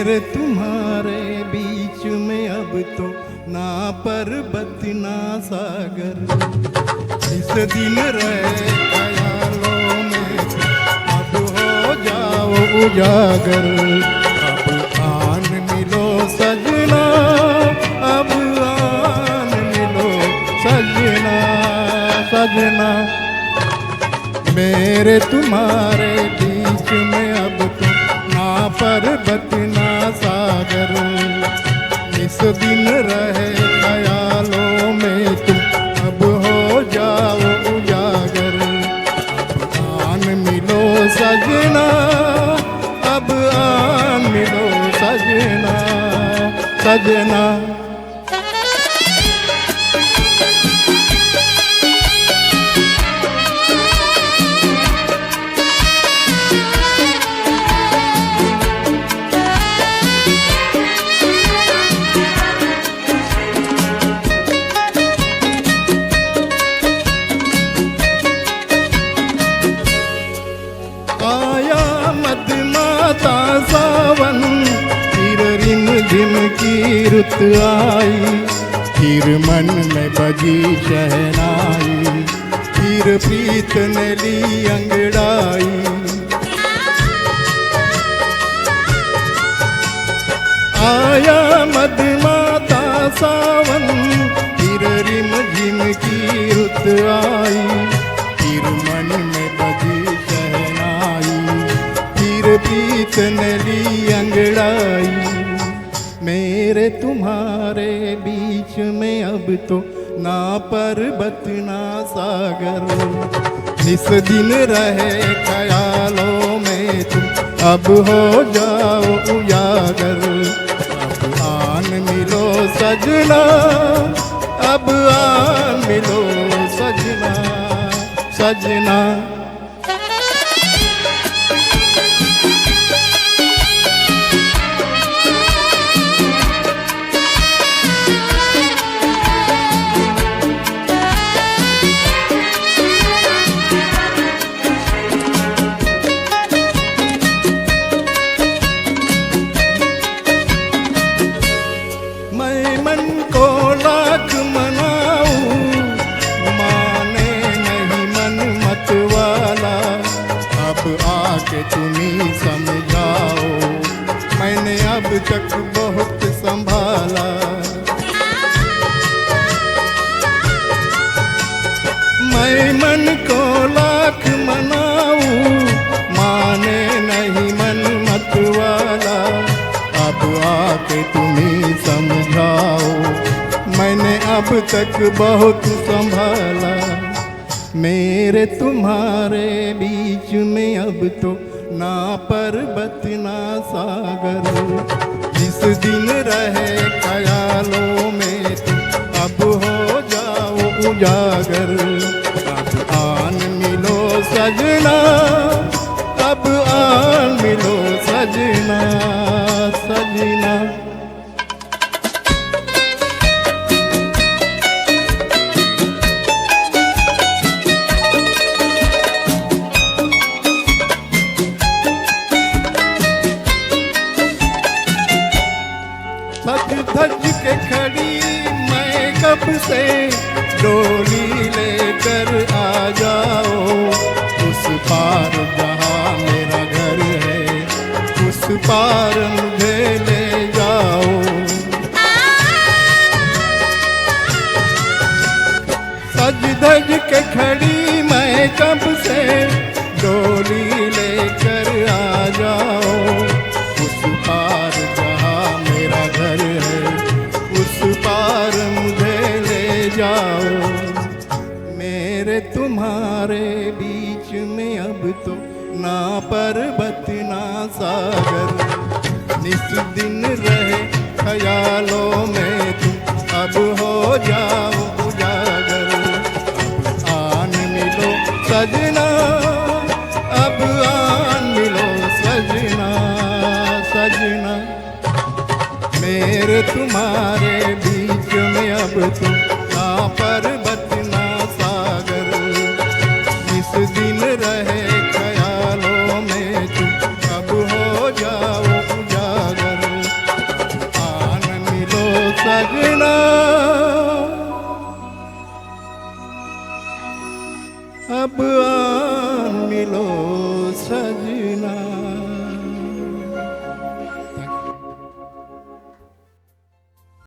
मेरे तुम्हारे बीच में अब तो ना पर्वत ना सागर, इस दिन रहे ख्यालों में अब हो जाओ उजागर। अब आन मिलो सजना, अब आन मिलो सजना सजना। मेरे तुम्हारे बीच में अब तो ना पर्वत ना सागर, इस दिन रहे ख्यालों में तुम अब हो जाओ उजागर। अब आन मिलो सजना, अब आन मिलो सजना सजना। सावन फिर रिम झिम की रुत आई, फिर मन में बजी शहनाई, फिर प्रीत ने ली अंगड़ाई। आया मधुमाता सावन फिर रिम झिम की रुत आई, फिर मन में बजी प्रीत ने ली अंगड़ाई। मेरे तुम्हारे बीच में अब तो ना पर्वत ना सागर, इस दिन रहे ख्यालों में तुम अब हो जाओ उजागर। अब आन मिलो सजना, अब आन मिलो सजना सजना। आके तुम्ही समझाओ, मैंने अब तक बहुत संभाला। मैं मन को लाख मनाऊं, माने नहीं मन मत वाला। अब आके तुम्ही समझाओ, मैंने अब तक बहुत संभाला। मेरे तुम्हारे बीच में अब तो ना पर्वत ना सागर, जिस दिन रहे ख्यालों में तुम अब हो जाओ उजागर। अब आन मिलो सजना, अब आन मिलो सजना सजना। सज धज के खड़ी मैं कब से, डोली लेकर आ जाओ। उस पार जहाँ मेरा घर है, उस पार मुझे ले जाओ। सज धज के खड़ी मैं कब से, डोली लेकर आ जाओ। उस पार जहाँ मेरा घर है, उस पार मुझे ले जाओ। मेरे तुम्हारे बीच में अब तो ना पर्वत ना सागर, निस दिन रहे ख्यालों में तुम अब हो जाओ उजागर। अब आन मिलो सजना, अब आन मिलो सजना सजना। मेरे तुम्हारे बीच में अब तो ना पर्वत ना सागर, इस दिन रहे ख्यालों में तुम अब हो जाओ उजागर। अब आन मिलो सजनी।